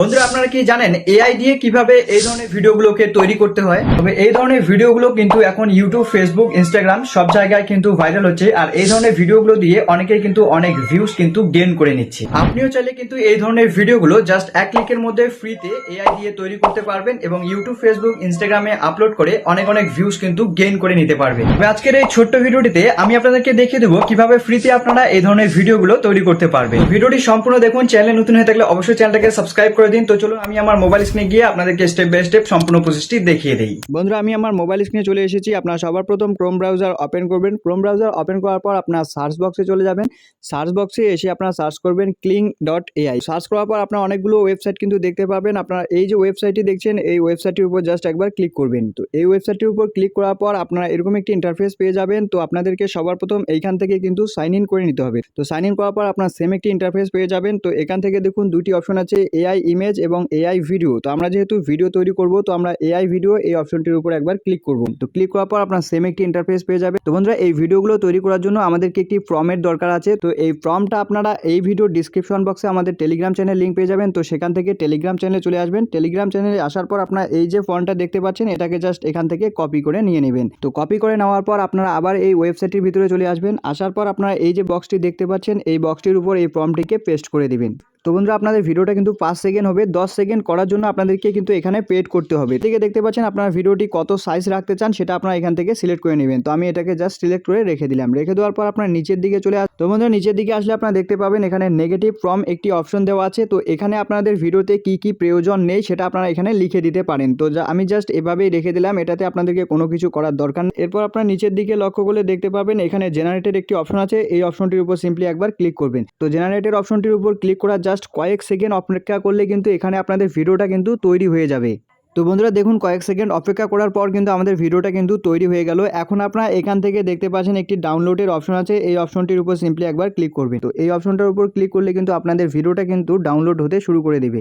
বন্ধুরা, আপনারা কি জানেন এআই দিয়ে কিভাবে এই ধরনের ভিডিওগুলোকে তৈরি করতে হয়? তবে এই ধরনের ভিডিওগুলো কিন্তু এখন ইউটিউব, ফেসবুক, ইনস্টাগ্রাম সব জায়গায় কিন্তু ভাইরাল হচ্ছে। আর এই ধরনের ভিডিওগুলো দিয়ে অনেকেই কিন্তু অনেক ভিউজ কিন্তু গেইন করে নিচ্ছে। আপনিও চাইলে কিন্তু এই ধরনের ভিডিওগুলো জাস্ট এক ক্লিকের মধ্যে ফ্রিতে এআই দিয়ে তৈরি করতে পারবেন এবং ইউটিউব, ফেসবুক, ইনস্টাগ্রামে আপলোড করে অনেক অনেক ভিউজ কিন্তু গেইন করে নিতে পারবেন। তবে আজকের এই ছোট্ট ভিডিওটিতে আমি আপনাদেরকে দেখিয়ে দেবো কিভাবে ফ্রিতে আপনারা এই ধরনের ভিডিওগুলো তৈরি করতে পারবেন। ভিডিওটি সম্পূর্ণ দেখুন। চ্যানেলে নতুন হয়ে থাকলে অবশ্যই চ্যানেলটাকে সাবস্ক্রাইব করে দিন। তো চলুন আমি আমার মোবাইল স্ক্রিনে গিয়ে আপনাদেরকে স্টেপ বাই স্টেপ সম্পূর্ণ প্রসেসটি দেখিয়ে দেই। বন্ধুরা, আমি আমার মোবাইল স্ক্রিনে চলে এসেছি। আপনারা সবার প্রথম ক্রোম ব্রাউজার ওপেন করবেন। ক্রোম ব্রাউজার ওপেন করার পর আপনার সার্চ বক্সে চলে যাবেন। সার্চ বক্সে এসে আপনারা সার্চ করবেন cling.ai। সার্চ করার পর আপনারা অনেকগুলো ওয়েবসাইট কিন্তু দেখতে পাবেন। আপনারা এই যে ওয়েবসাইটটি দেখছেন, এই ওয়েবসাইটটির উপর জাস্ট একবার ক্লিক করবেন। তো এই ওয়েবসাইটটির উপর ক্লিক করার পর আপনারা এরকম একটি ইন্টারফেস পেয়ে যাবেন। তো আপনাদেরকে সবার প্রথম এইখান থেকে কিন্তু সাইন ইন করে নিতে হবে। তো সাইন ইন করার পর আপনারা সেম একটি ইন্টারফেস পেয়ে যাবেন। তো এখান থেকে দেখুন দুটি অপশন আছে, এআই ইমেজ এবং এআই ভিডিও। তো আমরা যেহেতু ভিডিও তৈরি করব, তো আমরা এআই ভিডিও এই অপশনটির উপর একবার ক্লিক করব। তো ক্লিক করার পর আপনার সেম একটি ইন্টারফেস পেয়ে যাবে। তো বন্ধুরা, এই ভিডিওগুলো তৈরি করার জন্য আমাদেরকে একটি ফর্মের দরকার আছে। তো এই ফর্মটা আপনারা এই ভিডিও ডিসক্রিপশন বক্সে আমাদের টেলিগ্রাম চ্যানেল লিঙ্ক পেয়ে যাবেন। তো সেখান থেকে টেলিগ্রাম চ্যানেলে চলে আসবেন। টেলিগ্রাম চ্যানেলে আসার পর আপনারা এই যে ফর্মটা দেখতে পাচ্ছেন, এটাকে জাস্ট এখান থেকে কপি করে নিয়ে নেবেন। তো কপি করে নেওয়ার পর আপনারা আবার এই ওয়েবসাইটের ভিতরে চলে আসবেন। আসার পর আপনারা এই যে বক্সটি দেখতে পাচ্ছেন, এই বক্সটির উপর এই ফর্মটিকে পেস্ট করে দিবেন। তো বন্ধুরা, আপনাদের ভিডিওটা কিন্তু 5 সেকেন্ড হবে। 10 সেকেন্ড করার জন্য আপনাদেরকে কিন্তু এখানে পেড করতে হবে। থেকে দেখতে পাচ্ছেন আপনারা ভিডিওটি কত সাইজ রাখতে চান সেটা আপনারা এখান থেকে সিলেক্ট করে নেবেন। তো আমি এটাকে জাস্ট সিলেক্ট করে রেখে দিলাম। রেখে দেওয়ার পর আপনারা নিচের দিকে চলে তো বন্ধুরা, নিচের দিকে আসলে আপনারা দেখতে পাবেন এখানে নেগেটিভ ফ্রম একটি অপশন দেওয়া আছে। তো এখানে আপনাদের ভিডিওতে কি কি প্রয়োজন নেই সেটা আপনারা এখানে লিখে দিতে পারেন। তো আমি জাস্ট এভাবেই রেখে দিলাম। এটাতে আপনাদেরকে কোনো কিছু করার দরকার নেই। এরপর আপনারা নিচের দিকে লক্ষ্য করলে দেখতে পাবেন এখানে জেনারেটেড একটি অপশন আছে। এই অপশনটির উপর সিম্পলি একবার ক্লিক করবেন। তো জেনারেটেড অপশনটির উপর ক্লিক করা জাস্ট কয়েক সেকেন্ড অপেক্ষা করলে কিন্তু এখানে আপনাদের ভিডিওটা কিন্তু তৈরি হয়ে যাবে। তো বন্ধুরা দেখুন, কয়েক সেকেন্ড অপেক্ষা করার পর কিন্তু আমাদের ভিডিওটা কিন্তু তৈরি হয়ে গেল। এখন আপনারা এখান থেকে দেখতে পাচ্ছেন একটি ডাউনলোডের অপশন আছে। এই অপশনটির উপর সিম্পলি একবার ক্লিক করবেন। তো এই অপশনটার উপর ক্লিক করলে কিন্তু আপনাদের ভিডিওটা কিন্তু ডাউনলোড হতে শুরু করে দেবে।